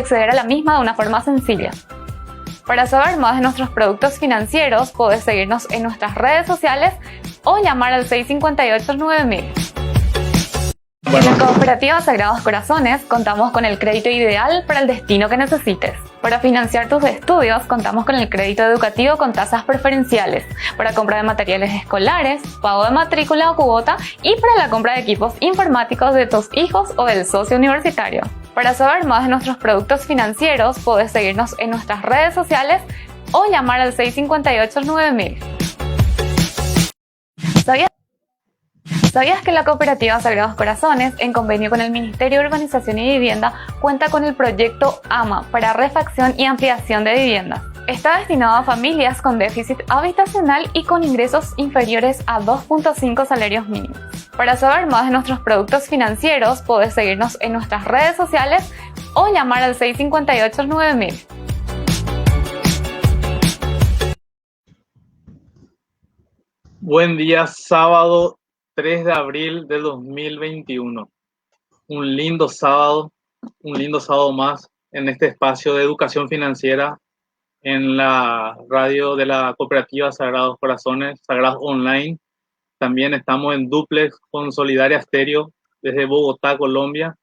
acceder a la misma de una forma sencilla. Para saber más de nuestros productos financieros, podés seguirnos en nuestras redes sociales o llamar al 658-9000. En la Cooperativa Sagrados Corazones contamos con el crédito ideal para el destino que necesites. Para financiar tus estudios contamos con el crédito educativo con tasas preferenciales, para compra de materiales escolares, pago de matrícula o cuota y para la compra de equipos informáticos de tus hijos o del socio universitario. Para saber más de nuestros productos financieros podés seguirnos en nuestras redes sociales o llamar al 658-9000. ¿Sabías que la Cooperativa Sagrados Corazones, en convenio con el Ministerio de Urbanización y Vivienda, cuenta con el proyecto AMA para refacción y ampliación de viviendas? Está destinado a familias con déficit habitacional y con ingresos inferiores a 2.5 salarios mínimos. Para saber más de nuestros productos financieros, podés seguirnos en nuestras redes sociales o llamar al 658-9000. Buen día, sábado 3 de abril de 2021. Un lindo sábado más en este espacio de educación financiera en la radio de la Cooperativa Sagrados Corazones, Sagrados Online. También estamos en duplex con Solidaria Stereo desde Bogotá, Colombia.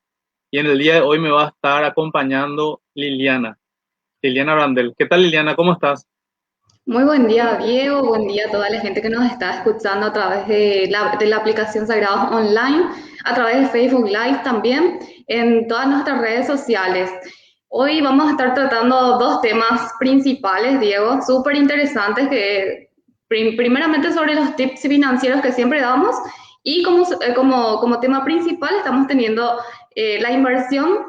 Y en el día de hoy me va a estar acompañando Liliana Brandel. ¿Qué tal, Liliana? ¿Cómo estás? Muy buen día, Diego. Buen día a toda la gente que nos está escuchando a través de la aplicación Sagrados Online, a través de Facebook Live también, en todas nuestras redes sociales. Hoy vamos a estar tratando dos temas principales, Diego, súper interesantes, que primeramente sobre los tips financieros que siempre damos y como tema principal estamos teniendo la inversión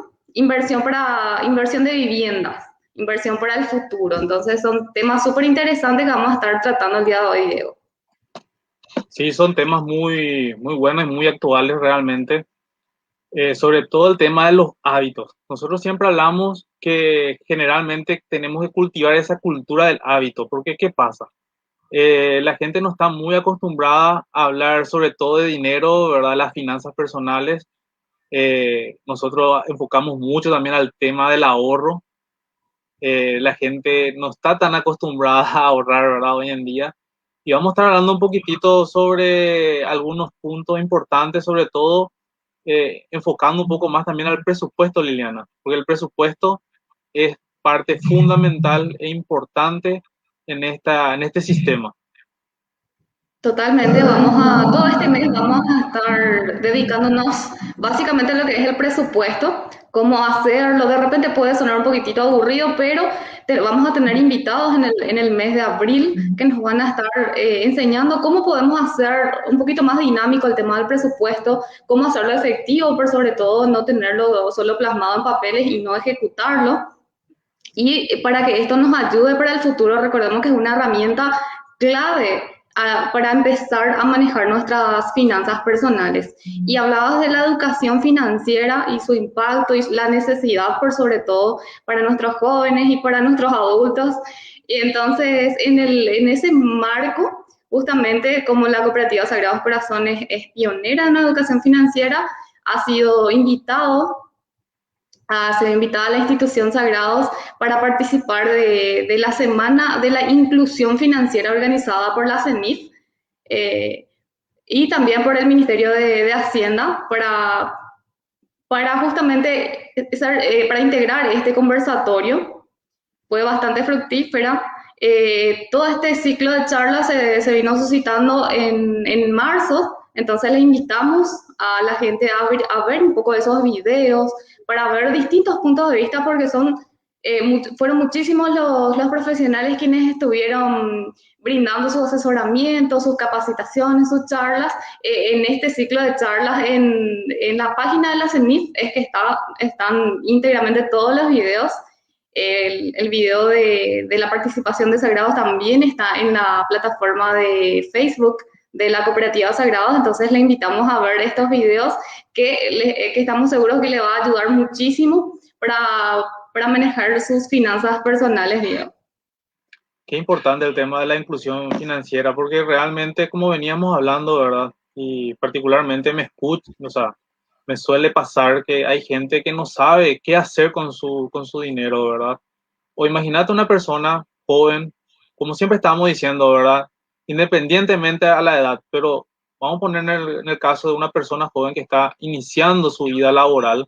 de viviendas. Inversión para el futuro. Entonces son temas súper interesantes que vamos a estar tratando el día de hoy, Diego. Sí, son temas muy buenos y muy actuales realmente. Sobre todo el tema de los hábitos. Nosotros siempre hablamos que generalmente tenemos que cultivar esa cultura del hábito, porque ¿qué pasa? La gente no está muy acostumbrada a hablar sobre todo de dinero, ¿verdad? Las finanzas personales. Nosotros enfocamos mucho también al tema del ahorro. La gente no está tan acostumbrada a ahorrar, ¿verdad? Hoy en día. Y vamos a estar hablando un poquitito sobre algunos puntos importantes, sobre todo enfocando un poco más también al presupuesto, Liliana, porque el presupuesto es parte fundamental e importante en este sistema. Totalmente, todo este mes vamos a estar dedicándonos básicamente a lo que es el presupuesto, cómo hacerlo. De repente puede sonar un poquitito aburrido, pero vamos a tener invitados en el mes de abril que nos van a estar enseñando cómo podemos hacer un poquito más dinámico el tema del presupuesto, cómo hacerlo efectivo, pero sobre todo no tenerlo solo plasmado en papeles y no ejecutarlo. Y para que esto nos ayude para el futuro, recordemos que es una herramienta clave para empezar a manejar nuestras finanzas personales. Y hablabas de la educación financiera y su impacto y la necesidad, por sobre todo, para nuestros jóvenes y para nuestros adultos. Y entonces, en ese marco, justamente como la Cooperativa Sagrados Corazones es pionera en la educación financiera, ha sido se ha invitado a la institución Sagrados para participar de la Semana de la Inclusión Financiera organizada por la CENIF y también por el Ministerio de Hacienda para justamente para integrar este conversatorio. Fue bastante fructífera. Todo este ciclo de charlas se vino suscitando en marzo, entonces le invitamos a la gente a ver un poco de esos videos, para ver distintos puntos de vista, porque fueron muchísimos los profesionales quienes estuvieron brindando su asesoramiento, sus capacitaciones, sus charlas. En este ciclo de charlas en la página de la CENIF es que están íntegramente todos los videos. El video de la participación de Sagrados también está en la plataforma de Facebook de la Cooperativa Sagrados, entonces le invitamos a ver estos videos que estamos seguros que le va a ayudar muchísimo para manejar sus finanzas personales, Diego. Qué importante el tema de la inclusión financiera, porque realmente, como veníamos hablando, ¿verdad? Y particularmente me suele pasar que hay gente que no sabe qué hacer con su dinero, ¿verdad? O imagínate una persona joven, como siempre estamos diciendo, ¿verdad? Independientemente a la edad, pero vamos a poner en el caso de una persona joven que está iniciando su vida laboral,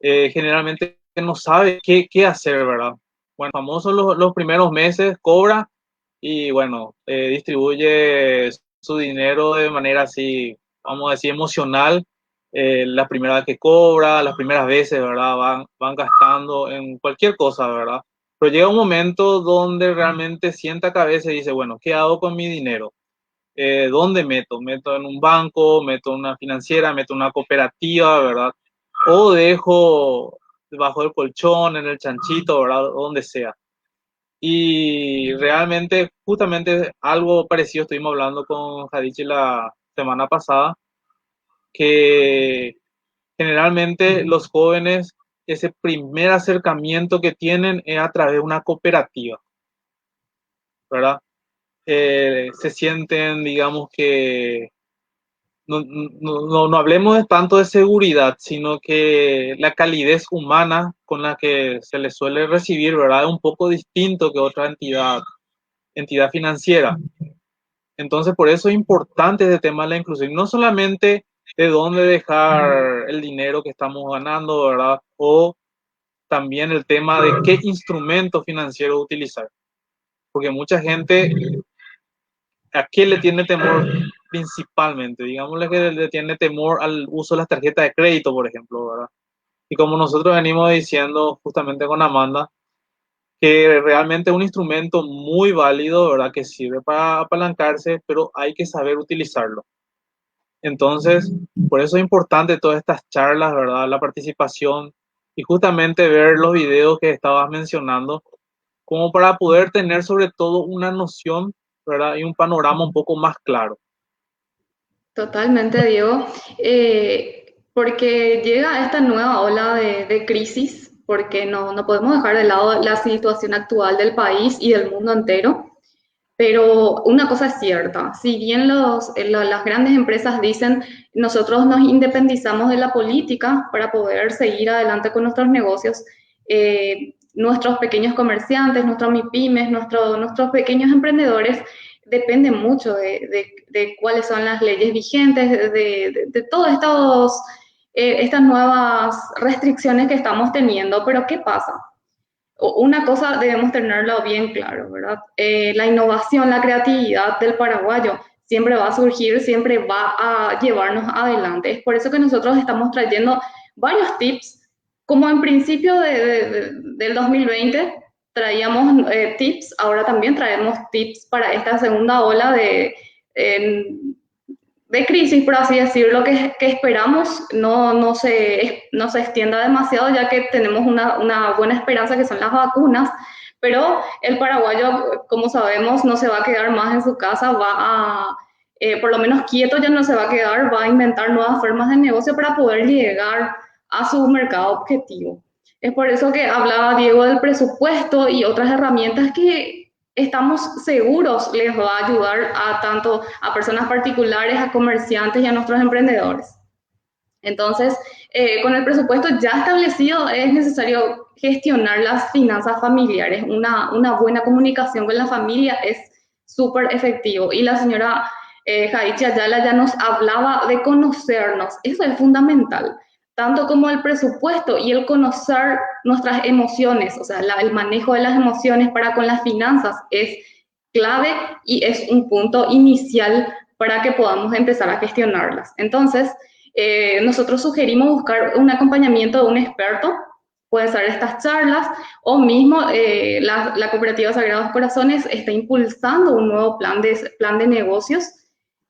generalmente no sabe qué hacer, ¿verdad? Bueno, famoso los primeros meses, cobra y bueno, distribuye su dinero de manera así, vamos a decir, emocional. La primera vez que cobra, las primeras veces, ¿verdad? Van gastando en cualquier cosa, ¿verdad? Pero llega un momento donde realmente sienta cabeza y dice, bueno, ¿qué hago con mi dinero? ¿Dónde meto? ¿Meto en un banco? ¿Meto en una financiera? ¿Meto en una cooperativa? ¿Verdad? O dejo debajo del colchón, en el chanchito, ¿verdad? Donde sea. Y realmente, justamente algo parecido estuvimos hablando con Jadichi la semana pasada, que generalmente los jóvenes, ese primer acercamiento que tienen es a través de una cooperativa, ¿verdad? Se sienten, digamos que no hablemos de tanto de seguridad, sino que la calidez humana con la que se les suele recibir, ¿verdad? Es un poco distinto que otra entidad financiera. Entonces, por eso es importante este tema de la inclusión, no solamente de dónde dejar el dinero que estamos ganando, ¿verdad? O también el tema de qué instrumento financiero utilizar. Porque mucha gente, ¿a qué le tiene temor principalmente? Digámosle que le tiene temor al uso de las tarjetas de crédito, por ejemplo, ¿verdad? Y como nosotros venimos diciendo justamente con Amanda, que realmente es un instrumento muy válido, ¿verdad? Que sirve para apalancarse, pero hay que saber utilizarlo. Entonces, por eso es importante todas estas charlas, ¿verdad? La participación y justamente ver los videos que estabas mencionando, como para poder tener sobre todo una noción, ¿verdad? Y un panorama un poco más claro. Totalmente, Diego. Porque llega esta nueva ola de crisis, porque no podemos dejar de lado la situación actual del país y del mundo entero. Pero una cosa es cierta, si bien las grandes empresas dicen nosotros nos independizamos de la política para poder seguir adelante con nuestros negocios, nuestros pequeños comerciantes, nuestros MIPYMES, nuestros pequeños emprendedores dependen mucho de cuáles son las leyes vigentes, de todas estas nuevas restricciones que estamos teniendo. Pero ¿qué pasa? Una cosa debemos tenerlo bien claro, ¿verdad? La innovación, la creatividad del paraguayo siempre va a surgir, siempre va a llevarnos adelante. Es por eso que nosotros estamos trayendo varios tips, como en principio del 2020 traíamos tips, ahora también traemos tips para esta segunda ola de crisis, por así decirlo, que esperamos no se extienda demasiado, ya que tenemos una buena esperanza que son las vacunas, pero el paraguayo, como sabemos, no se va a quedar más en su casa, por lo menos quieto ya no se va a quedar, va a inventar nuevas formas de negocio para poder llegar a su mercado objetivo. Es por eso que hablaba Diego del presupuesto y otras herramientas que estamos seguros les va a ayudar a tanto a personas particulares, a comerciantes y a nuestros emprendedores. Entonces, con el presupuesto ya establecido es necesario gestionar las finanzas familiares. Una buena comunicación con la familia es súper efectivo. Y la señora Jaichi Ayala ya nos hablaba de conocernos. Eso es fundamental. Tanto como el presupuesto y el conocer nuestras emociones, o sea, el manejo de las emociones para con las finanzas es clave y es un punto inicial para que podamos empezar a gestionarlas. Entonces, nosotros sugerimos buscar un acompañamiento de un experto, pueden ser estas charlas, o mismo la Cooperativa Sagrados Corazones está impulsando un nuevo plan de negocios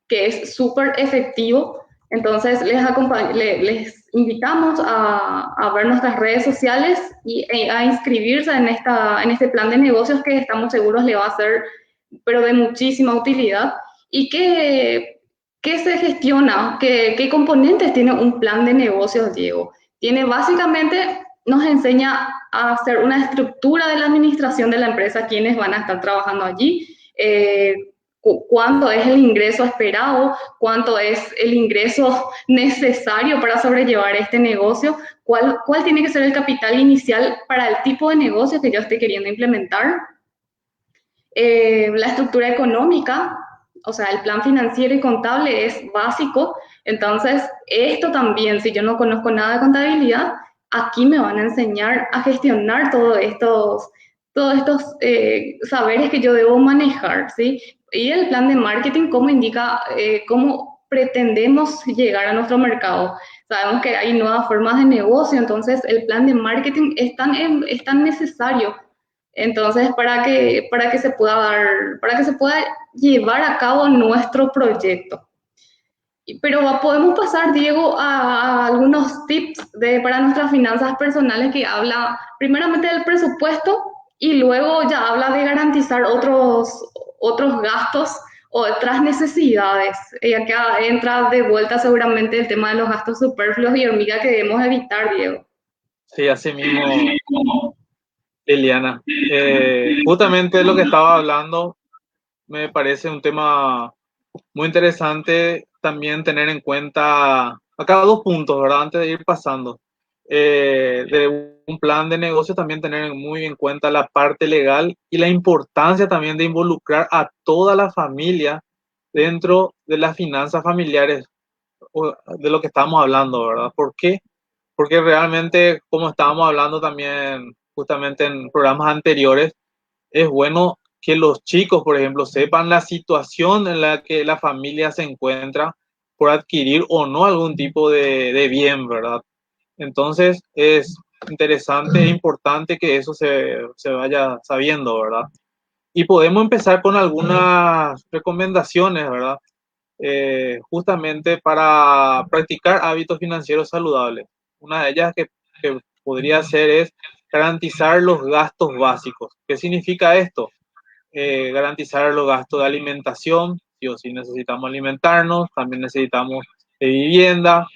que es súper efectivo. Entonces, les invitamos a ver nuestras redes sociales y a inscribirse en este plan de negocios que estamos seguros le va a ser, pero de muchísima utilidad. ¿Y qué se gestiona? ¿Qué componentes tiene un plan de negocios, Diego? Básicamente, nos enseña a hacer una estructura de la administración de la empresa, quienes van a estar trabajando allí, cuánto es el ingreso esperado, cuánto es el ingreso necesario para sobrellevar este negocio, cuál tiene que ser el capital inicial para el tipo de negocio que yo esté queriendo implementar, la estructura económica, o sea, el plan financiero y contable es básico. Entonces, esto también, si yo no conozco nada de contabilidad, aquí me van a enseñar a gestionar todos estos saberes que yo debo manejar, ¿sí? Y el plan de marketing, cómo indica, cómo pretendemos llegar a nuestro mercado. Sabemos que hay nuevas formas de negocio, entonces el plan de marketing es tan necesario. Entonces, para que se pueda llevar a cabo nuestro proyecto. Pero podemos pasar, Diego, a algunos tips para nuestras finanzas personales que habla primeramente del presupuesto y luego ya habla de garantizar otros gastos o otras necesidades. Y acá entra de vuelta seguramente el tema de los gastos superfluos y hormiga que debemos evitar, Diego. Sí, así mismo, Liliana. Justamente lo que estaba hablando me parece un tema muy interesante también tener en cuenta acá dos puntos, ¿verdad? Antes de ir pasando. De un plan de negocio también tener muy en cuenta la parte legal y la importancia también de involucrar a toda la familia dentro de las finanzas familiares de lo que estamos hablando, ¿verdad? ¿Por qué? Porque realmente, como estábamos hablando también justamente en programas anteriores, es bueno que los chicos, por ejemplo, sepan la situación en la que la familia se encuentra por adquirir o no algún tipo de bien, ¿verdad? Entonces es interesante e importante que eso se vaya sabiendo, ¿verdad? Y podemos empezar con algunas recomendaciones, ¿verdad? Justamente para practicar hábitos financieros saludables. Una de ellas que podría ser es garantizar los gastos básicos. ¿Qué significa esto? Garantizar los gastos de alimentación, sí o sí necesitamos alimentarnos, también necesitamos de vivienda,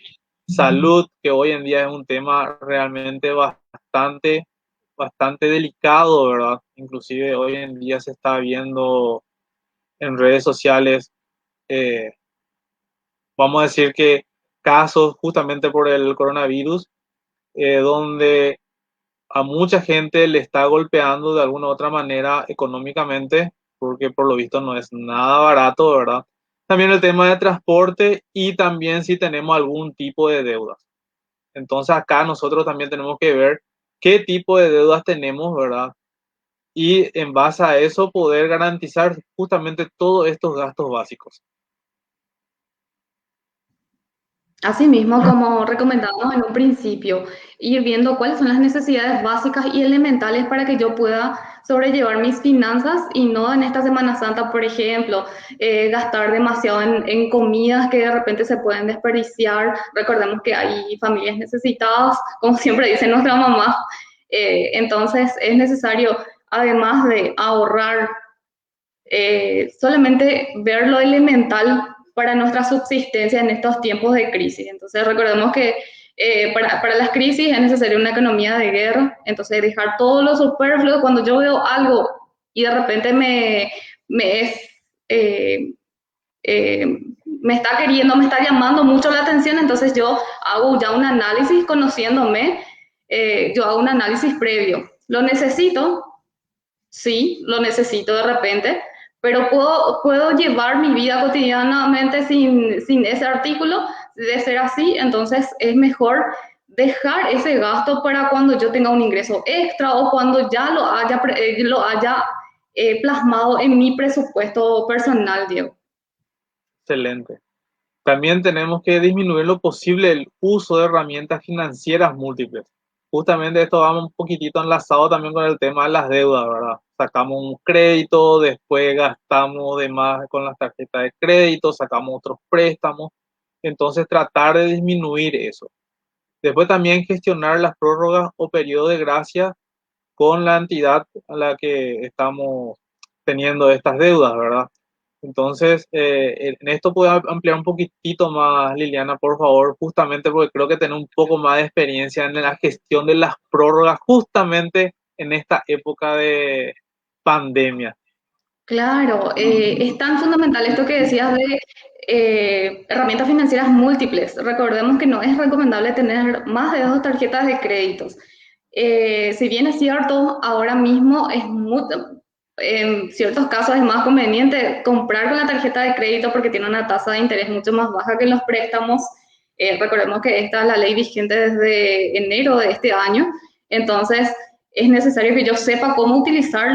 salud, que hoy en día es un tema realmente bastante delicado, ¿verdad? Inclusive hoy en día se está viendo en redes sociales, eh, vamos a decir que casos justamente por el coronavirus, donde a mucha gente le está golpeando de alguna u otra manera económicamente, porque por lo visto no es nada barato, ¿verdad? También el tema de transporte y también si tenemos algún tipo de deudas. Entonces acá nosotros también tenemos que ver qué tipo de deudas tenemos, ¿verdad? Y en base a eso poder garantizar justamente todos estos gastos básicos. Asimismo, como recomendamos en un principio, ir viendo cuáles son las necesidades básicas y elementales para que yo pueda sobrellevar mis finanzas y no en esta Semana Santa, por ejemplo, gastar demasiado en comidas que de repente se pueden desperdiciar. Recordemos que hay familias necesitadas, como siempre dice nuestra mamá. Entonces es necesario, además de ahorrar, solamente ver lo elemental para nuestra subsistencia en estos tiempos de crisis. Entonces recordemos que para las crisis es necesaria una economía de guerra, entonces dejar todo lo superfluo cuando yo veo algo y de repente me es... eh, me está llamando mucho la atención, entonces yo hago ya un análisis conociéndome, yo hago un análisis previo. ¿Lo necesito? Sí, lo necesito de repente, pero puedo llevar mi vida cotidianamente sin ese artículo. De ser así, entonces es mejor dejar ese gasto para cuando yo tenga un ingreso extra o cuando ya lo haya plasmado en mi presupuesto personal, Diego. Excelente. También tenemos que disminuir lo posible el uso de herramientas financieras múltiples. Justamente esto va un poquitito enlazado también con el tema de las deudas, ¿verdad? Sacamos un crédito, después gastamos de más con las tarjetas de crédito, sacamos otros préstamos. Entonces tratar de disminuir eso. Después también gestionar las prórrogas o periodo de gracia con la entidad a la que estamos teniendo estas deudas, ¿verdad? Entonces, en esto puedo ampliar un poquitito más, Liliana, por favor, justamente porque creo que tener un poco más de experiencia en la gestión de las prórrogas, justamente en esta época de pandemia. Claro, es tan fundamental esto que decías de herramientas financieras múltiples. Recordemos que no es recomendable tener más de dos tarjetas de créditos. Si bien es cierto, ahora mismo en ciertos casos es más conveniente comprar con la tarjeta de crédito porque tiene una tasa de interés mucho más baja que los préstamos. Recordemos que esta es la ley vigente desde enero de este año. Entonces, es necesario que yo sepa cómo utilizar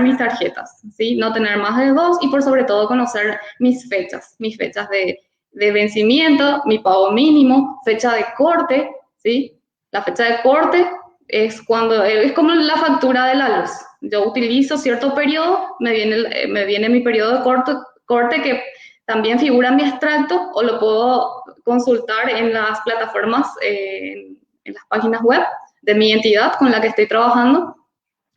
mis tarjetas, ¿sí? No tener más de dos y por sobre todo conocer mis fechas de vencimiento, mi pago mínimo, fecha de corte, ¿sí? La fecha de corte es como la factura de la luz. Yo utilizo cierto periodo, me viene mi periodo de corte que también figura en mi extracto o lo puedo consultar en las plataformas, en las páginas web de mi entidad con la que estoy trabajando,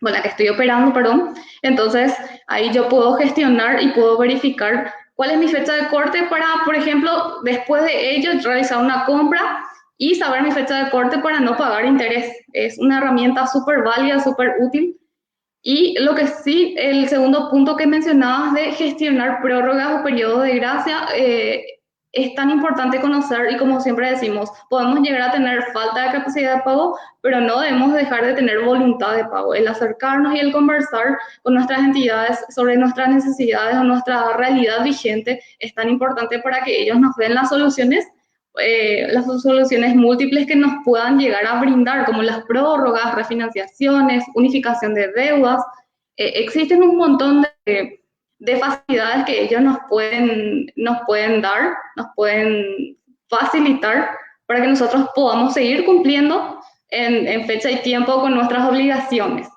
con la que estoy operando, perdón. Entonces, ahí yo puedo gestionar y puedo verificar cuál es mi fecha de corte para, por ejemplo, después de ello, realizar una compra y saber mi fecha de corte para no pagar interés. Es una herramienta súper válida, súper útil. Y lo que sí, el segundo punto que mencionabas de gestionar prórrogas o periodos de gracia, es tan importante conocer y como siempre decimos, podemos llegar a tener falta de capacidad de pago, pero no debemos dejar de tener voluntad de pago. El acercarnos y el conversar con nuestras entidades sobre nuestras necesidades o nuestra realidad vigente es tan importante para que ellos nos den las soluciones múltiples que nos puedan llegar a brindar, como las prórrogas, refinanciaciones, unificación de deudas. Existen un montón de facilidades que ellos nos pueden dar, nos pueden facilitar para que nosotros podamos seguir cumpliendo en fecha y tiempo con nuestras obligaciones.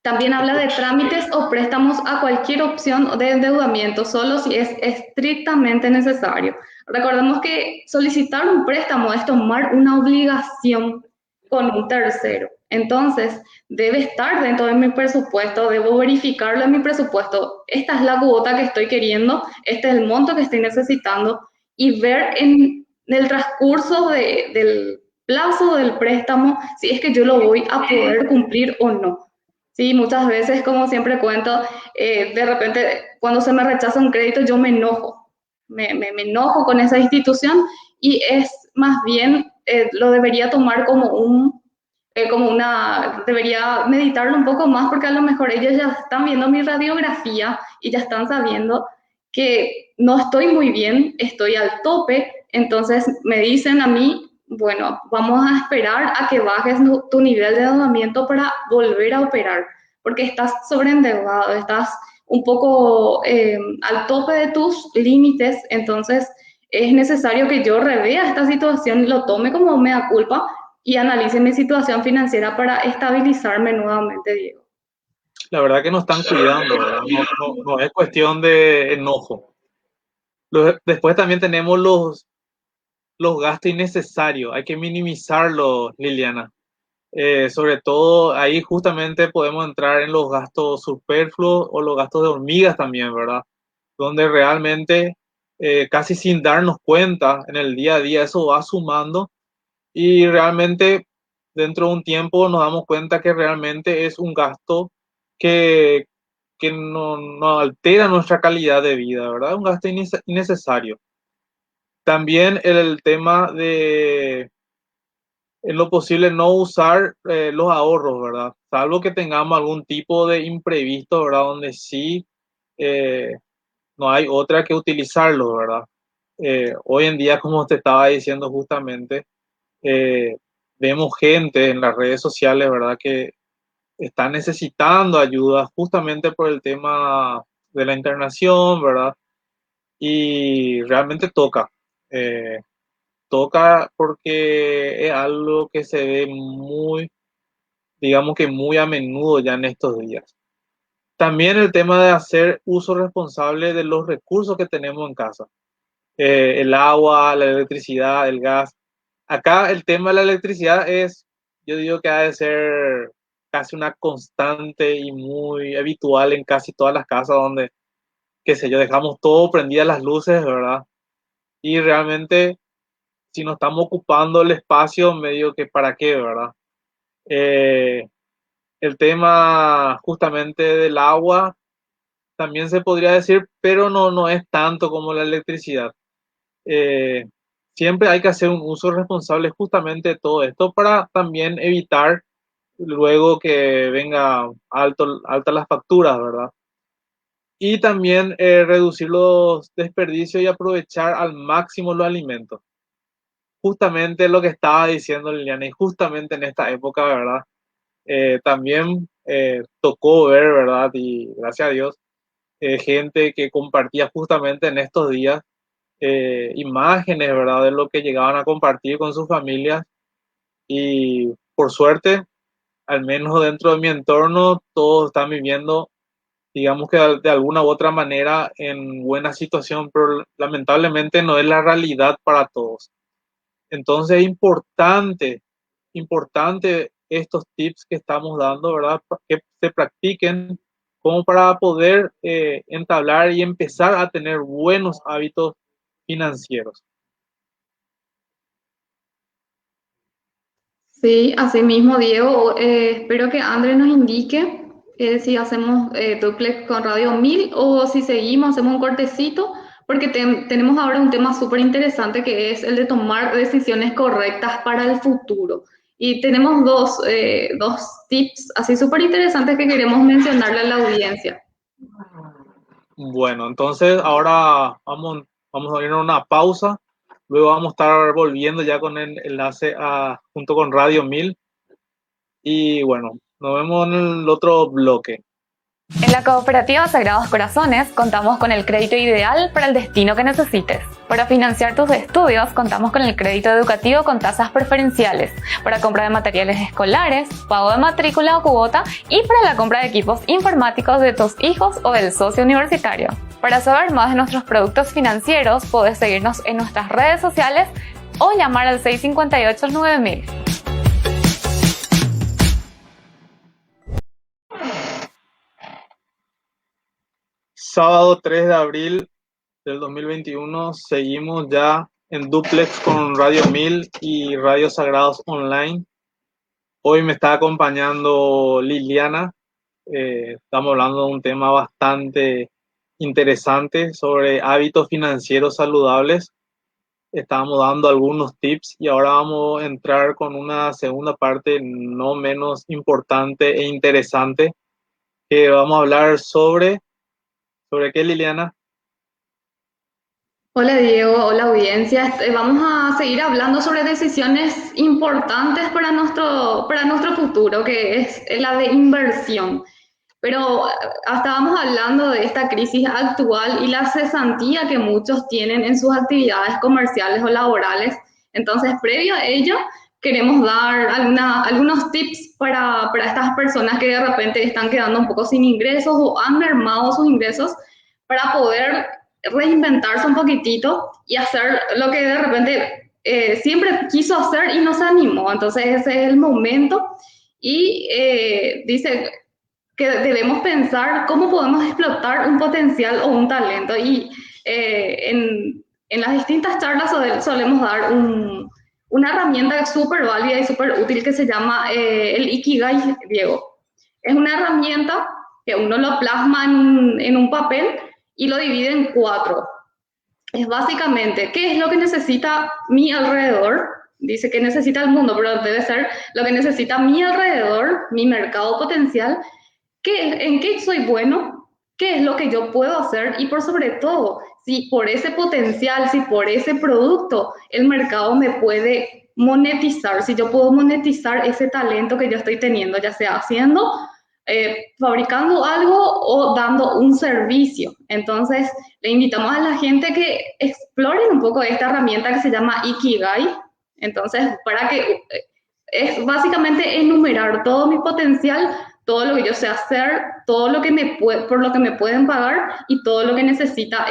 También habla de trámites o préstamos a cualquier opción de endeudamiento, solo si es estrictamente necesario. Recordemos que solicitar un préstamo es tomar una obligación con un tercero. Entonces, debe estar dentro de mi presupuesto, debo verificarlo en mi presupuesto. Esta es la cuota que estoy queriendo, este es el monto que estoy necesitando y ver en el transcurso del plazo del préstamo si es que yo lo voy a poder cumplir o no. Sí, muchas veces, como siempre cuento, de repente cuando se me rechaza un crédito yo me enojo, me enojo con esa institución y es más bien, lo debería tomar debería meditarlo un poco más porque a lo mejor ellos ya están viendo mi radiografía y ya están sabiendo que no estoy muy bien, estoy al tope, entonces me dicen a mí, bueno, vamos a esperar a que bajes tu nivel de endeudamiento para volver a operar, porque estás sobreendeudado, estás un poco al tope de tus límites, entonces es necesario que yo revea esta situación, lo tome como mea culpa y analice mi situación financiera para estabilizarme nuevamente, Diego. La verdad que nos están cuidando, ¿verdad? No es cuestión de enojo. Después también tenemos los gastos innecesarios, hay que minimizarlos, Liliana. Sobre todo ahí justamente podemos entrar en los gastos superfluos o los gastos de hormigas también, ¿verdad? Donde realmente casi sin darnos cuenta en el día a día eso va sumando y realmente dentro de un tiempo nos damos cuenta que realmente es un gasto que, que no altera nuestra calidad de vida, ¿verdad? Un gasto innecesario. También el tema de en lo posible no usar los ahorros, ¿verdad? Salvo que tengamos algún tipo de imprevisto, ¿verdad? Donde sí eh, no hay otra que utilizarlo, ¿verdad? Hoy en día, como te estaba diciendo justamente, eh, vemos gente en las redes sociales, ¿verdad? Que está necesitando ayuda justamente por el tema de la internación, ¿verdad? Y realmente toca. Eh, Toca porque es algo que se ve muy, digamos que muy a menudo ya en estos días. También el tema de hacer uso responsable de los recursos que tenemos en casa. El agua, la electricidad, el gas. Acá el tema de la electricidad es, yo digo que ha de ser casi una constante y muy habitual en casi todas las casas donde, qué sé yo, dejamos todo prendidas las luces, ¿verdad? Y realmente, si no estamos ocupando el espacio, medio que para qué, ¿verdad? Eh, El tema justamente del agua también se podría decir, pero no es tanto como la electricidad. Eh, Siempre hay que hacer un uso responsable justamente de todo esto para también evitar luego que venga altas las facturas, ¿verdad? Y también reducir los desperdicios y aprovechar al máximo los alimentos. Justamente lo que estaba diciendo Liliana, y justamente en esta época, ¿verdad? También tocó ver, ¿verdad? Y gracias a Dios, gente que compartía justamente en estos días imágenes, ¿verdad? De lo que llegaban a compartir con sus familias y por suerte, al menos dentro de mi entorno, todos están viviendo, digamos que de alguna u otra manera en buena situación, pero lamentablemente no es la realidad para todos. Entonces es importante estos tips que estamos dando, ¿verdad? Que se practiquen como para poder entablar y empezar a tener buenos hábitos financieros. Sí, así mismo, Diego. Espero que André nos indique si hacemos duplex con Radio 1000 o si seguimos, hacemos un cortecito, porque tenemos ahora un tema súper interesante que es el de tomar decisiones correctas para el futuro. Y tenemos dos tips así súper interesantes que queremos mencionarle a la audiencia. Bueno, entonces ahora vamos a ir a una pausa. Luego vamos a estar volviendo ya con el enlace junto con Radio 1000. Y bueno, nos vemos en el otro bloque. En la Cooperativa Sagrados Corazones contamos con el crédito ideal para el destino que necesites. Para financiar tus estudios contamos con el crédito educativo con tasas preferenciales, para compra de materiales escolares, pago de matrícula o cuota y para la compra de equipos informáticos de tus hijos o del socio universitario. Para saber más de nuestros productos financieros, podés seguirnos en nuestras redes sociales o llamar al 658-9000. Sábado 3 de abril del 2021 seguimos ya en duplex con Radio 1000 y Radio Sagrados Online. Hoy me está acompañando Liliana. Estamos hablando de un tema bastante interesante sobre hábitos financieros saludables. Estábamos dando algunos tips y ahora vamos a entrar con una segunda parte no menos importante e interesante que vamos a hablar ¿sobre qué, Liliana? Hola Diego, hola audiencia. Vamos a seguir hablando sobre decisiones importantes para nuestro futuro, que es la de inversión. Pero estábamos hablando de esta crisis actual y la cesantía que muchos tienen en sus actividades comerciales o laborales. Entonces, previo a ello, queremos dar algunos tips para estas personas que de repente están quedando un poco sin ingresos o han mermado sus ingresos para poder reinventarse un poquitito y hacer lo que de repente siempre quiso hacer y no se animó. Entonces, ese es el momento. Y dice que debemos pensar cómo podemos explotar un potencial o un talento. Y en las distintas charlas solemos dar una herramienta súper válida y súper útil que se llama el Ikigai, Diego. Es una herramienta que uno lo plasma en un papel y lo divide en 4. Es básicamente, ¿qué es lo que necesita mi alrededor? Dice que necesita el mundo, pero debe ser lo que necesita mi alrededor, mi mercado potencial. ¿En qué soy bueno? ¿Qué es lo que yo puedo hacer? Y por sobre todo, si por ese potencial, si por ese producto el mercado me puede monetizar, si yo puedo monetizar ese talento que yo estoy teniendo, ya sea fabricando algo o dando un servicio. Entonces, le invitamos a la gente que exploren un poco esta herramienta que se llama Ikigai. Entonces, es básicamente enumerar todo mi potencial, todo lo que yo sé hacer, todo lo que por lo que me pueden pagar y todo lo que necesita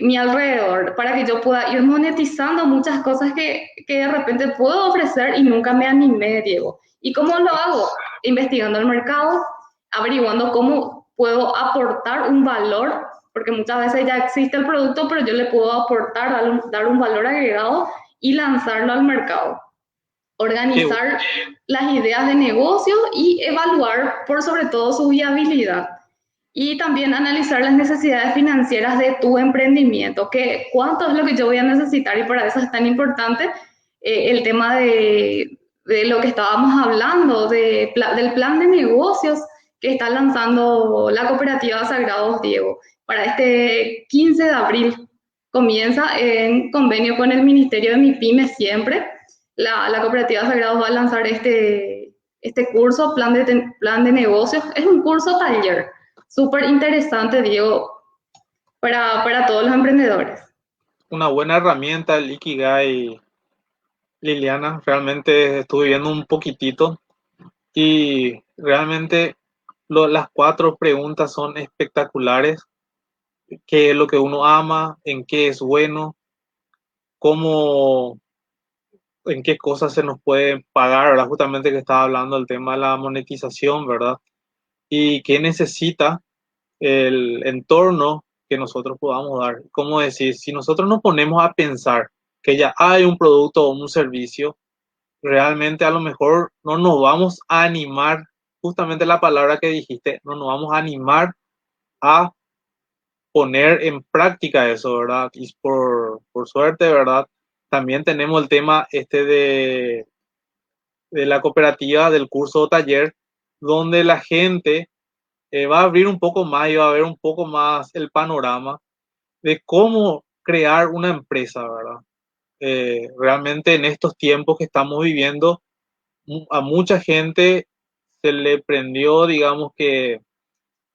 mi alrededor, para que yo pueda ir monetizando muchas cosas que de repente puedo ofrecer y nunca me animé, Diego. ¿Y cómo lo hago? Investigando el mercado, averiguando cómo puedo aportar un valor, porque muchas veces ya existe el producto, pero yo le puedo aportar, dar un valor agregado y lanzarlo al mercado. Que, organizar las ideas de negocio y evaluar por sobre todo su viabilidad. Y también analizar las necesidades financieras de tu emprendimiento, que cuánto es lo que yo voy a necesitar, y para eso es tan importante el tema de lo que estábamos hablando, del plan de negocios que está lanzando la cooperativa Sagrados Diego. Para este 15 de abril comienza en convenio con el Ministerio de MIPYME siempre. La cooperativa Sagrados va a lanzar este curso, plan de negocios. Es un curso taller súper interesante, Diego, para todos los emprendedores. una buena herramienta el Ikigai, Liliana. Realmente estuve viendo un poquitito y realmente las 4 preguntas son espectaculares. ¿Qué es lo que uno ama? ¿En qué es bueno? ¿Cómo, en qué cosas se nos puede pagar? ¿Verdad? Justamente que estaba hablando del tema de la monetización, ¿verdad? Y qué necesita el entorno que nosotros podamos dar. Como decir, si nosotros nos ponemos a pensar que ya hay un producto o un servicio, realmente a lo mejor no nos vamos a animar, justamente la palabra que dijiste, no nos vamos a animar a poner en práctica eso, ¿verdad? Y por suerte, ¿verdad? También tenemos el tema de la cooperativa, del curso o taller, donde la gente va a abrir un poco más y va a ver un poco más el panorama de cómo crear una empresa, ¿verdad? Realmente en estos tiempos que estamos viviendo, a mucha gente se le prendió, digamos que,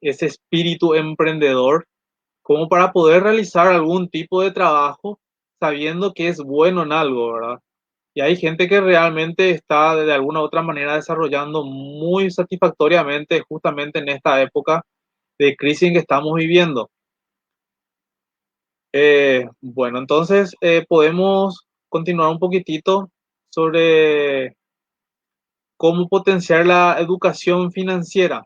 ese espíritu emprendedor como para poder realizar algún tipo de trabajo sabiendo que es bueno en algo, ¿verdad? Y hay gente que realmente está de alguna u otra manera desarrollando muy satisfactoriamente justamente en esta época de crisis que estamos viviendo. Bueno, entonces podemos continuar un poquitito sobre cómo potenciar la educación financiera.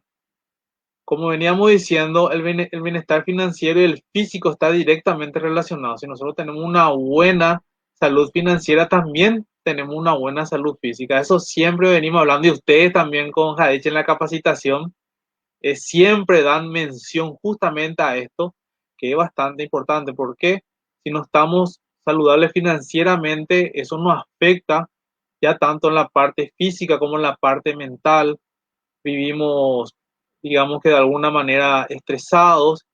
Como veníamos diciendo, el bienestar financiero y el físico está directamente relacionado. Si nosotros tenemos una buena salud financiera, también tenemos una buena salud física. Eso siempre venimos hablando y ustedes también con Jadich en la capacitación siempre dan mención justamente a esto, que es bastante importante, porque si no estamos saludables financieramente, eso nos afecta ya tanto en la parte física como en la parte mental. Vivimos, digamos que de alguna manera estresados,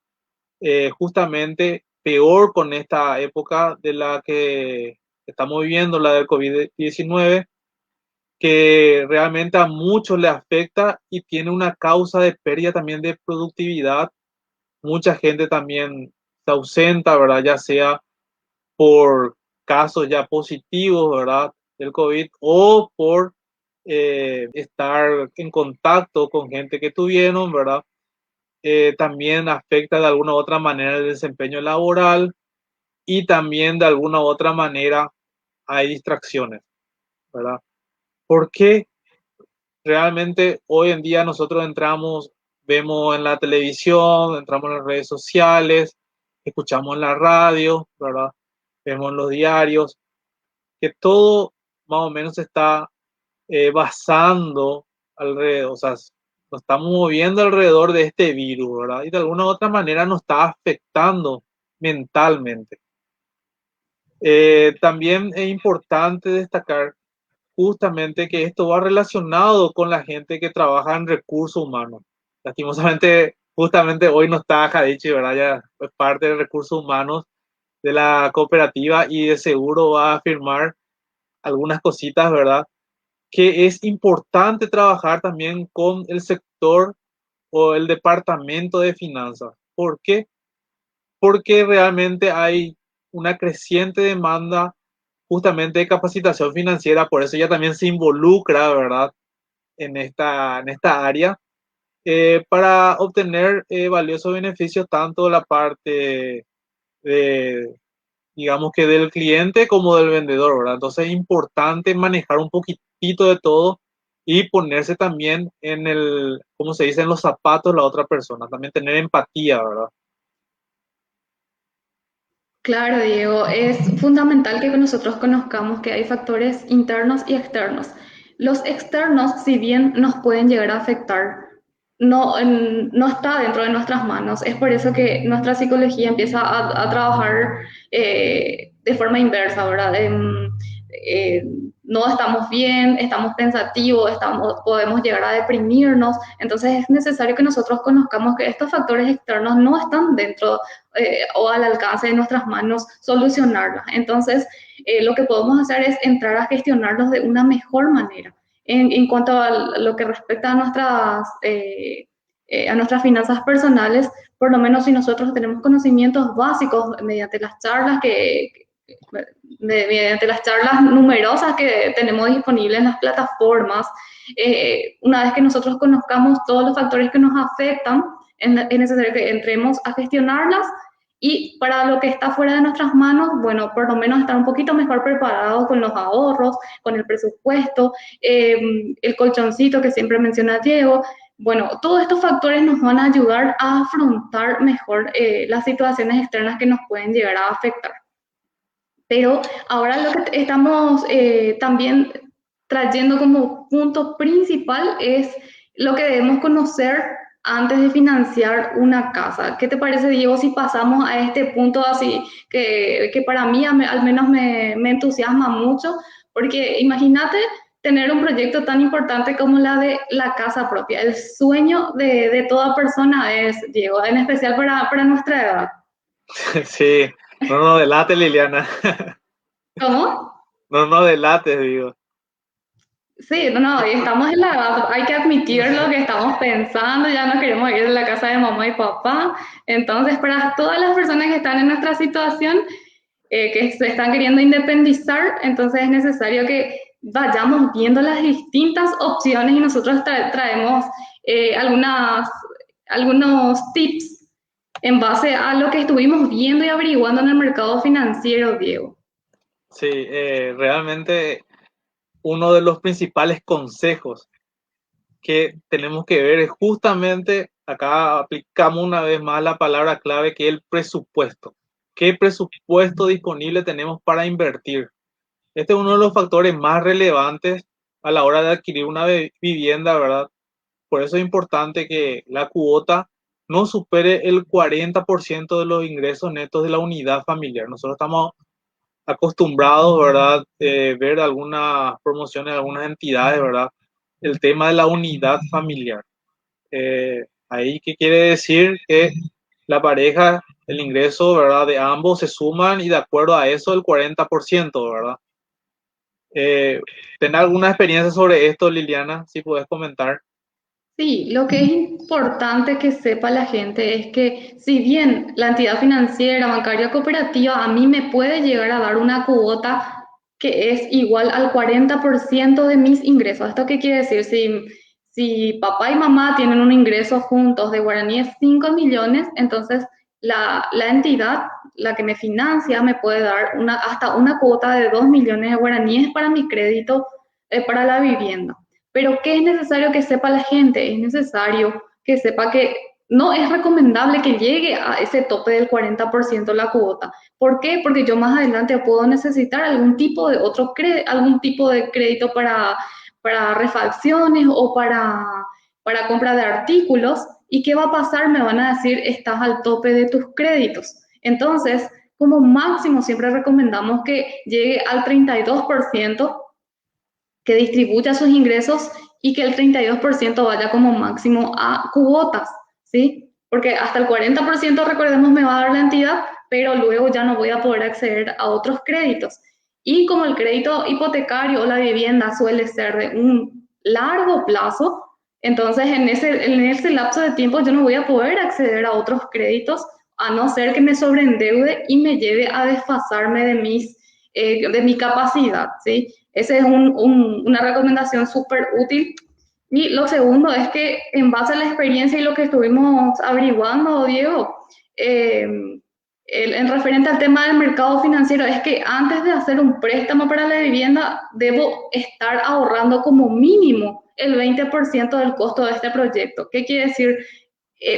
justamente peor con esta época de la que estamos viviendo, la del COVID-19, que realmente a muchos le afecta y tiene una causa de pérdida también de productividad. Mucha gente también se ausenta, ¿verdad? Ya sea por casos ya positivos, ¿verdad? Del COVID o por estar en contacto con gente que tuvieron, ¿verdad? También afecta de alguna u otra manera el desempeño laboral y también de alguna u otra manera hay distracciones, ¿verdad? ¿Por qué realmente hoy en día nosotros entramos, vemos en la televisión, entramos en las redes sociales, escuchamos en la radio, ¿verdad? Vemos en los diarios, que todo más o menos se está basando alrededor, o sea, nos estamos moviendo alrededor de este virus, ¿verdad? Y de alguna u otra manera nos está afectando mentalmente. También es importante destacar justamente que esto va relacionado con la gente que trabaja en recursos humanos. Lastimosamente, justamente hoy no está Jadichi, ¿verdad? Ya es parte de recursos humanos de la cooperativa y de seguro va a afirmar algunas cositas, ¿verdad? Que es importante trabajar también con el sector o el departamento de finanzas. ¿Por qué? Porque realmente hay una creciente demanda justamente de capacitación financiera, por eso ella también se involucra, ¿verdad? En esta área, para obtener valiosos beneficios tanto de la parte de, digamos que del cliente como del vendedor, ¿verdad? Entonces es importante manejar un poquitito de todo y ponerse también en el, ¿cómo se dice?, en los zapatos de la otra persona, también tener empatía, ¿verdad? Claro, Diego, es fundamental que nosotros conozcamos que hay factores internos y externos. Los externos, si bien nos pueden llegar a afectar, no está dentro de nuestras manos. Es por eso que nuestra psicología empieza a trabajar de forma inversa, ¿verdad? Eh, no estamos bien, estamos pensativos, podemos llegar a deprimirnos. Entonces es necesario que nosotros conozcamos que estos factores externos no están dentro o al alcance de nuestras manos solucionarlas. Entonces, lo que podemos hacer es entrar a gestionarlos de una mejor manera. En cuanto a lo que respecta a nuestras finanzas personales, por lo menos si nosotros tenemos conocimientos básicos mediante las charlas mediante las charlas numerosas que tenemos disponibles en las plataformas, una vez que nosotros conozcamos todos los factores que nos afectan, es necesario que entremos a gestionarlas y para lo que está fuera de nuestras manos, bueno, por lo menos estar un poquito mejor preparado con los ahorros, con el presupuesto, el colchoncito que siempre menciona Diego. Bueno, todos estos factores nos van a ayudar a afrontar mejor las situaciones externas que nos pueden llegar a afectar. Pero ahora lo que estamos también trayendo como punto principal es lo que debemos conocer antes de financiar una casa. ¿Qué te parece, Diego, si pasamos a este punto así que para mí al menos me entusiasma mucho? Porque imagínate tener un proyecto tan importante como la de la casa propia. El sueño de toda persona es, Diego, en especial para nuestra edad. Sí, no delates, Liliana. ¿Cómo? No delates, digo. Sí, no, y estamos en la edad, hay que admitir lo que estamos pensando, ya no queremos ir de la casa de mamá y papá. Entonces, para todas las personas que están en nuestra situación, que se están queriendo independizar, entonces es necesario que vayamos viendo las distintas opciones y nosotros traemos algunos tips en base a lo que estuvimos viendo y averiguando en el mercado financiero, Diego. Sí, realmente uno de los principales consejos que tenemos que ver es justamente, acá aplicamos una vez más la palabra clave que es el presupuesto. ¿Qué presupuesto disponible tenemos para invertir? Este es uno de los factores más relevantes a la hora de adquirir una vivienda, ¿verdad? Por eso es importante que la cuota no supere el 40% de los ingresos netos de la unidad familiar. Nosotros estamos acostumbrados, ¿verdad? Ver algunas promociones de algunas entidades, ¿verdad? El tema de la unidad familiar. Ahí, ¿qué quiere decir? Que la pareja, el ingreso, ¿verdad? De ambos se suman y de acuerdo a eso el 40%, ¿verdad? ¿Tenés alguna experiencia sobre esto, Liliana? Si puedes comentar. Sí, lo que es importante que sepa la gente es que si bien la entidad financiera, bancaria, cooperativa a mí me puede llegar a dar una cuota que es igual al 40% de mis ingresos. ¿Esto qué quiere decir? Si papá y mamá tienen un ingreso juntos de guaraníes 5 millones, entonces la entidad, la que me financia, me puede dar hasta una cuota de 2 millones de guaraníes para mi crédito para la vivienda. Pero ¿qué es necesario que sepa la gente? Es necesario que sepa que no es recomendable que llegue a ese tope del 40% la cuota. ¿Por qué? Porque yo más adelante puedo necesitar algún tipo de crédito para refacciones o para compra de artículos. ¿Y qué va a pasar? Me van a decir, estás al tope de tus créditos. Entonces, como máximo siempre recomendamos que llegue al 32%, que distribuya sus ingresos y que el 32% vaya como máximo a cuotas, ¿sí? Porque hasta el 40%, recordemos, me va a dar la entidad, pero luego ya no voy a poder acceder a otros créditos. Y como el crédito hipotecario o la vivienda suele ser de un largo plazo, entonces en ese lapso de tiempo yo no voy a poder acceder a otros créditos a no ser que me sobreendeude y me lleve a desfasarme de mi capacidad, ¿sí? Esa es una recomendación súper útil. Y lo segundo es que en base a la experiencia y lo que estuvimos averiguando, Diego, en referente al tema del mercado financiero, es que antes de hacer un préstamo para la vivienda, debo estar ahorrando como mínimo el 20% del costo de este proyecto. ¿Qué quiere decir?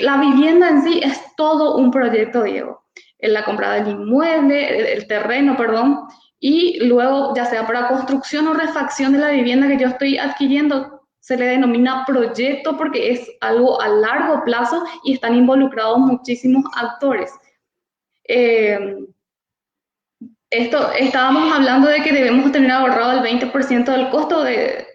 La vivienda en sí es todo un proyecto, Diego. en la compra del inmueble, el terreno, perdón, y luego, ya sea para construcción o refacción de la vivienda que yo estoy adquiriendo, se le denomina proyecto porque es algo a largo plazo y están involucrados muchísimos actores. Eh, estábamos hablando de que debemos tener ahorrado el 20% del costo del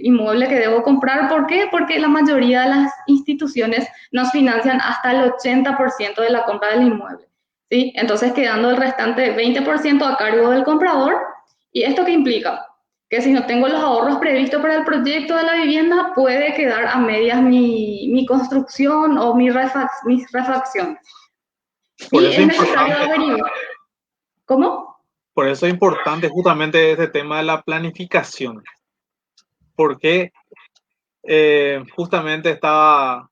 inmueble que debo comprar. ¿Por qué? Porque la mayoría de las instituciones nos financian hasta el 80% de la compra del inmueble, ¿sí? Entonces, quedando el restante 20% a cargo del comprador. ¿Y esto qué implica? Que si no tengo los ahorros previstos para el proyecto de la vivienda, puede quedar a medias mi construcción o mis refacciones. Por Sí, eso es es necesario importante, averiguar. ¿Cómo? por eso es importante justamente este tema de la planificación, porque justamente estaba,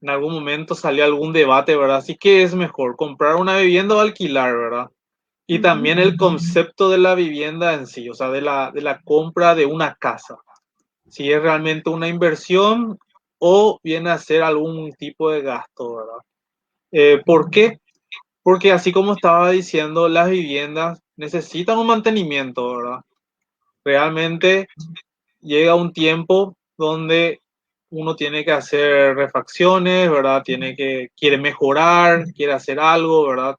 en algún momento salió algún debate, ¿verdad? Así que es mejor comprar una vivienda o alquilar, ¿verdad? Y también el concepto de la vivienda en sí, o sea, de la compra de una casa. Si es realmente una inversión o viene a ser algún tipo de gasto, ¿verdad? ¿Por qué? Porque así como estaba diciendo, las viviendas necesitan un mantenimiento, ¿verdad? Realmente llega un tiempo donde uno tiene que hacer refacciones, ¿verdad? Quiere mejorar, quiere hacer algo, ¿verdad?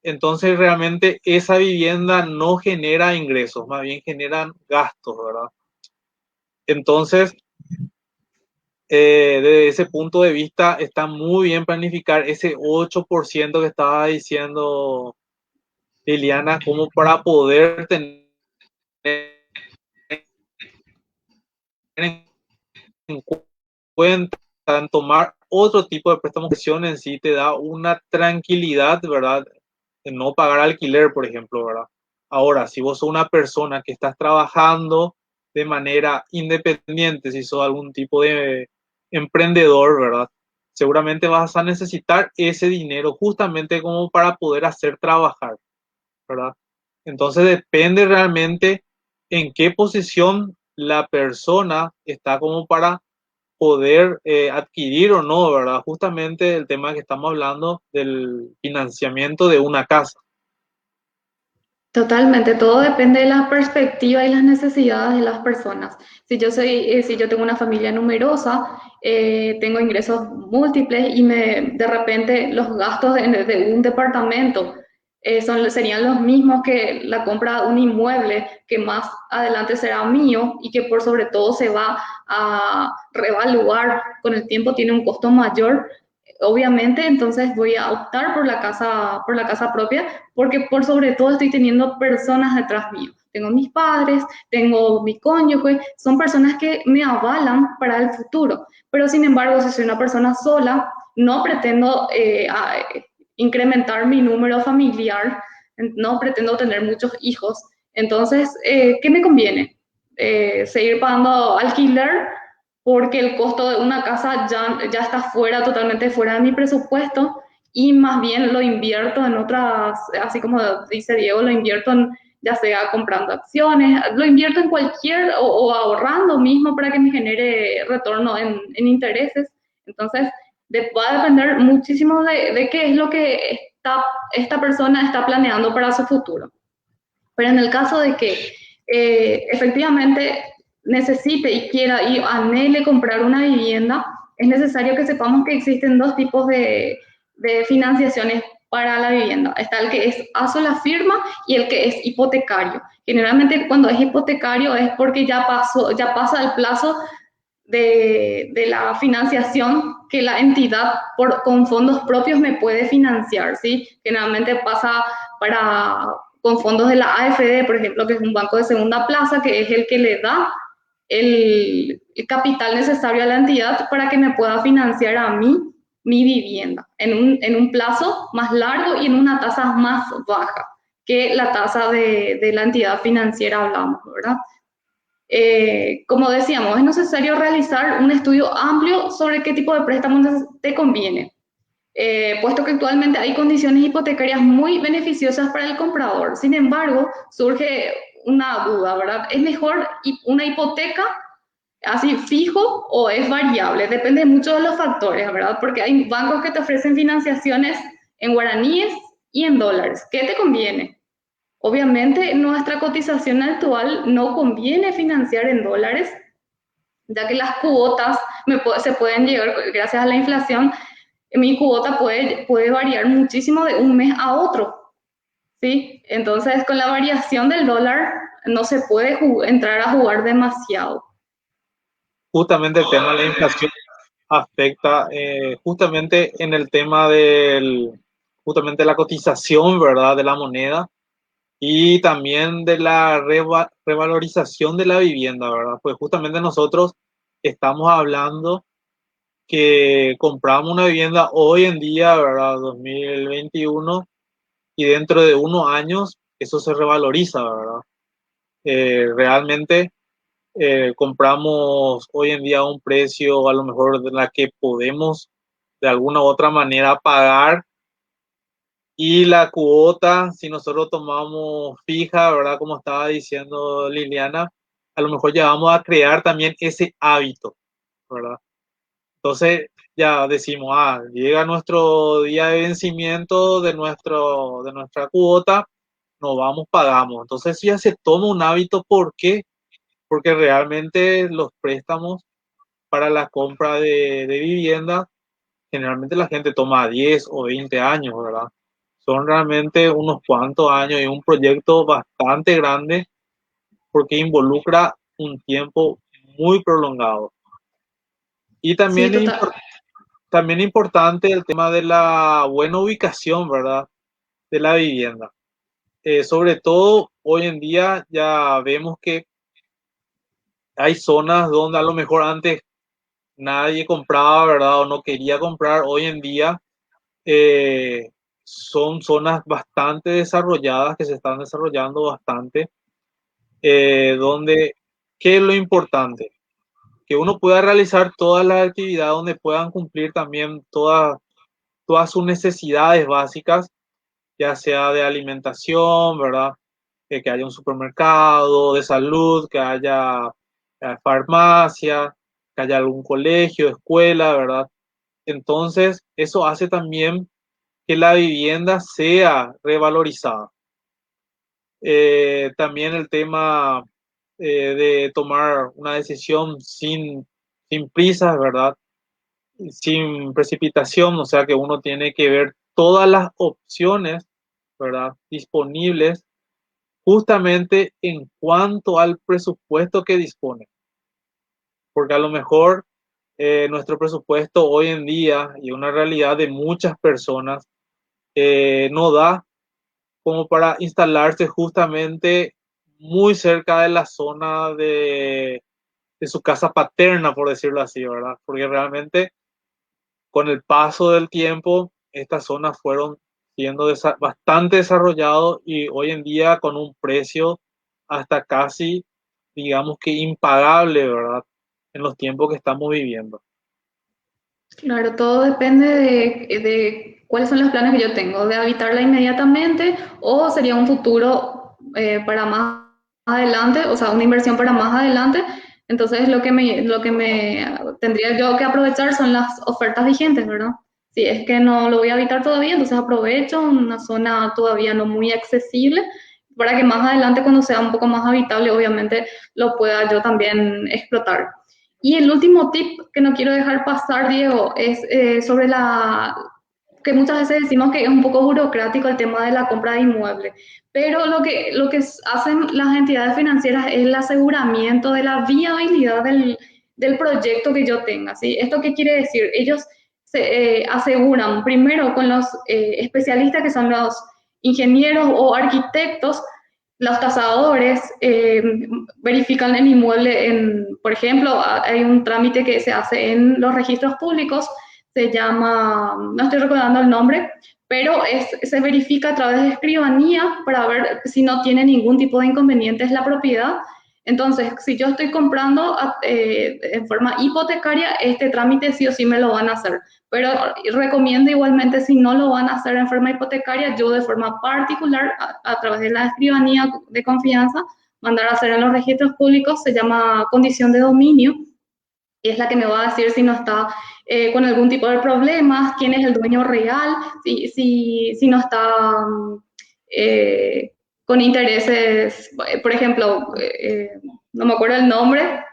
Entonces realmente esa vivienda no genera ingresos, más bien generan gastos, ¿verdad? Entonces, desde ese punto de vista, está muy bien planificar ese 8% que estaba diciendo Liliana, como para poder tener en cuenta, tomar otro tipo de préstamo. En sí te da una tranquilidad, ¿verdad? De no pagar alquiler, por ejemplo, ¿verdad? Ahora, si vos sos una persona que estás trabajando de manera independiente, si sos algún tipo de emprendedor, ¿verdad? Seguramente vas a necesitar ese dinero justamente como para poder hacer trabajar, ¿verdad? Entonces depende realmente en qué posición la persona está como para poder adquirir o no, ¿verdad? Justamente el tema que estamos hablando del financiamiento de una casa. Totalmente, todo depende de la perspectiva y las necesidades de las personas. Si yo tengo una familia numerosa, tengo ingresos múltiples y de repente los gastos de un departamento serían los mismos que la compra de un inmueble que más adelante será mío y que por sobre todo se va a revaluar con el tiempo, tiene un costo mayor. Obviamente, entonces voy a optar por la casa propia, porque por sobre todo estoy teniendo personas detrás mío. Tengo mis padres, tengo mi cónyuge, son personas que me avalan para el futuro. Pero sin embargo, si soy una persona sola, no pretendo incrementar mi número familiar, no pretendo tener muchos hijos. Entonces, ¿qué me conviene? Seguir pagando alquiler porque el costo de una casa ya está totalmente fuera de mi presupuesto y más bien lo invierto en otras, así como dice Diego, lo invierto en, ya sea comprando acciones, lo invierto en cualquier o ahorrando mismo para que me genere retorno en intereses. Entonces, va a depender muchísimo de qué es lo que esta persona está planeando para su futuro. Pero en el caso de que efectivamente necesite y quiera y anhele comprar una vivienda, es necesario que sepamos que existen dos tipos de financiaciones para la vivienda. Está el que es a sola firma y el que es hipotecario. Generalmente cuando es hipotecario es porque ya pasa el plazo de la financiación que la entidad con fondos propios me puede financiar, ¿sí? Generalmente pasa con fondos de la AFD, por ejemplo, que es un banco de segunda plaza, que es el que le da el capital necesario a la entidad para que me pueda financiar a mí mi vivienda en un plazo más largo y en una tasa más baja que la tasa de la entidad financiera hablamos, ¿verdad? Como decíamos, es necesario realizar un estudio amplio sobre qué tipo de préstamos te conviene, puesto que actualmente hay condiciones hipotecarias muy beneficiosas para el comprador. Sin embargo, surge una duda, ¿verdad? ¿Es mejor una hipoteca así fijo o es variable? Depende mucho de los factores, ¿verdad? Porque hay bancos que te ofrecen financiaciones en guaraníes y en dólares. ¿Qué te conviene? Obviamente, nuestra cotización actual no conviene financiar en dólares, ya que las cuotas se pueden llegar, gracias a la inflación, mi cuota puede variar muchísimo de un mes a otro, ¿sí? Entonces, con la variación del dólar no se puede entrar a jugar demasiado. Justamente el tema de la inflación afecta justamente en el tema justamente la cotización, ¿verdad? De la moneda y también de la revalorización de la vivienda, ¿verdad? Pues justamente nosotros estamos hablando que compramos una vivienda hoy en día, ¿verdad? 2021, y dentro de unos años eso se revaloriza, ¿verdad? Realmente compramos hoy en día a un precio a lo mejor de la que podemos de alguna u otra manera pagar, y la cuota, si nosotros tomamos fija, ¿verdad? Como estaba diciendo Liliana, a lo mejor ya vamos a crear también ese hábito, ¿verdad? Entonces ya decimos, llega nuestro día de vencimiento de nuestra cuota, nos vamos, pagamos. Entonces ya se toma un hábito. ¿Por qué? Porque realmente los préstamos para la compra de vivienda, generalmente la gente toma 10 o 20 años, ¿verdad? Son realmente unos cuantos años y un proyecto bastante grande porque involucra un tiempo muy prolongado. Y Sí, también total. también importante el tema de la buena ubicación, ¿verdad? De la vivienda. Sobre todo hoy en día ya vemos que hay zonas donde a lo mejor antes nadie compraba, ¿verdad? O no quería comprar. Hoy en día son zonas bastante desarrolladas, que se están desarrollando bastante, donde, ¿qué es lo importante? Que uno pueda realizar todas las actividades, donde puedan cumplir también todas sus necesidades básicas, ya sea de alimentación, ¿verdad? Que haya un supermercado, de salud, que haya farmacia, que haya algún colegio, escuela, ¿verdad? Entonces, eso hace también que la vivienda sea revalorizada. También el tema de tomar una decisión sin prisas, ¿verdad? Sin precipitación, o sea que uno tiene que ver todas las opciones, ¿verdad? Disponibles justamente en cuanto al presupuesto que dispone. Porque a lo mejor nuestro presupuesto hoy en día y una realidad de muchas personas no da como para instalarse justamente muy cerca de la zona de su casa paterna, por decirlo así, ¿verdad? Porque realmente con el paso del tiempo estas zonas fueron siendo bastante desarrollados y hoy en día con un precio hasta casi, digamos que impagable, ¿verdad? En los tiempos que estamos viviendo. Claro, todo depende de cuáles son los planes que yo tengo, de habitarla inmediatamente o sería un futuro para más adelante, o sea, una inversión para más adelante. Entonces, lo que me tendría yo que aprovechar son las ofertas vigentes, ¿verdad? Si es que no lo voy a habitar todavía, entonces aprovecho una zona todavía no muy accesible para que más adelante, cuando sea un poco más habitable, obviamente lo pueda yo también explotar. Y el último tip que no quiero dejar pasar, Diego, es sobre que muchas veces decimos que es un poco burocrático el tema de la compra de inmuebles, pero lo que hacen las entidades financieras es el aseguramiento de la viabilidad del proyecto que yo tenga, ¿sí? ¿Esto qué quiere decir? Ellos se aseguran primero con los especialistas que son los ingenieros o arquitectos, los tasadores verifican el inmueble, por ejemplo, hay un trámite que se hace en los registros públicos, se llama, no estoy recordando el nombre, pero se verifica a través de escribanía para ver si no tiene ningún tipo de inconvenientes la propiedad. Entonces, si yo estoy comprando en forma hipotecaria, este trámite sí o sí me lo van a hacer. Pero recomiendo igualmente, si no lo van a hacer en forma hipotecaria, yo de forma particular, a través de la escribanía de confianza, mandar a hacer en los registros públicos, se llama condición de dominio. y es la que me va a decir si no está con algún tipo de problemas, quién es el dueño real, si no está con intereses, por ejemplo, no me acuerdo el nombre,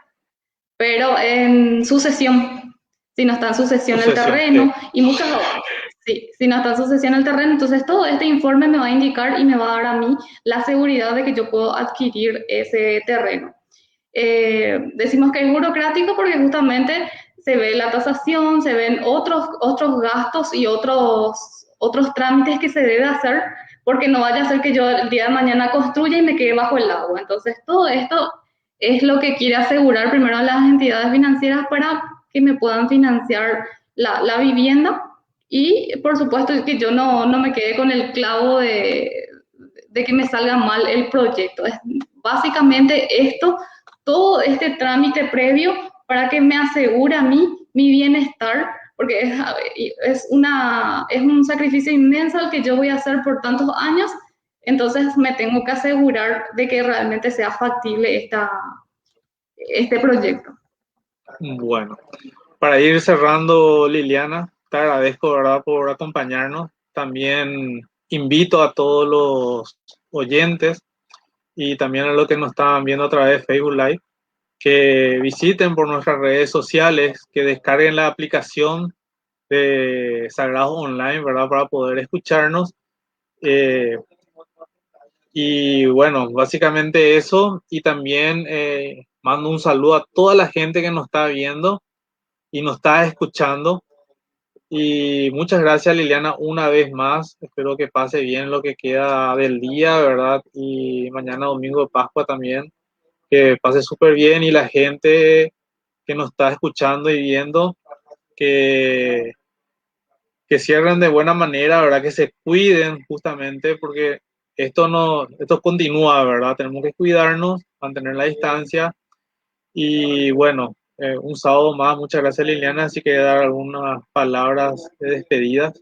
pero en sucesión, si no está en sucesión el terreno, Sí. y muchas otras. Sí, si no está en sucesión el terreno, entonces todo este informe me va a indicar y me va a dar a mí la seguridad de que yo puedo adquirir ese terreno. Decimos que es burocrático porque justamente se ve la tasación, se ven otros gastos y otros trámites que se debe hacer, porque no vaya a ser que yo el día de mañana construya y me quede bajo el agua. Entonces, todo esto es lo que quiere asegurar primero a las entidades financieras para que me puedan financiar la vivienda, y por supuesto que yo no me quede con el clavo de que me salga mal el proyecto. Es básicamente esto, todo este trámite previo para que me asegure a mí mi bienestar, porque es un sacrificio inmenso el que yo voy a hacer por tantos años, entonces me tengo que asegurar de que realmente sea factible este proyecto. Bueno, para ir cerrando, Liliana, te agradezco, ¿verdad?, por acompañarnos. También invito a todos los oyentes y también a los que nos están viendo a través de Facebook Live que visiten por nuestras redes sociales, que descarguen la aplicación de Sagrados Online, ¿verdad?, para poder escucharnos. Y bueno, básicamente eso. Y también mando un saludo a toda la gente que nos está viendo y nos está escuchando. Y muchas gracias, Liliana, una vez más. Espero que pase bien lo que queda del día, ¿verdad? Y mañana domingo de Pascua también. Que pase súper bien, y la gente que nos está escuchando y viendo, que cierren de buena manera, ¿verdad? Que se cuiden justamente porque esto continúa, ¿verdad? Tenemos que cuidarnos, mantener la distancia. Y bueno, un sábado más. Muchas gracias, Liliana. Si quieres dar algunas palabras de despedida.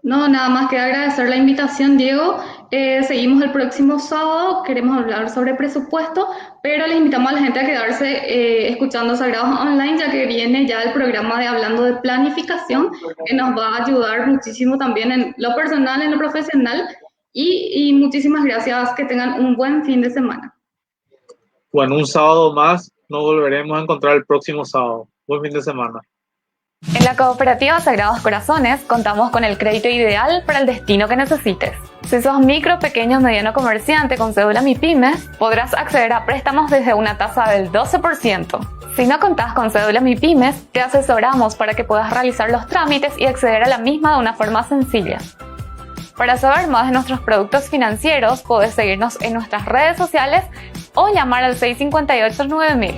No, nada más que agradecer la invitación, Diego. Seguimos el próximo sábado, queremos hablar sobre presupuesto, pero les invitamos a la gente a quedarse escuchando Sagrados Online, ya que viene ya el programa de Hablando de Planificación, que nos va a ayudar muchísimo también en lo personal, en lo profesional, y muchísimas gracias, que tengan un buen fin de semana. Bueno, un sábado más, nos volveremos a encontrar el próximo sábado. Buen fin de semana. En la Cooperativa Sagrados Corazones contamos con el crédito ideal para el destino que necesites. Si sos micro, pequeño o mediano comerciante con cédula MIPYMES, podrás acceder a préstamos desde una tasa del 12%. Si no contás con cédula MIPYMES, te asesoramos para que puedas realizar los trámites y acceder a la misma de una forma sencilla. Para saber más de nuestros productos financieros, podés seguirnos en nuestras redes sociales o llamar al 658-9000.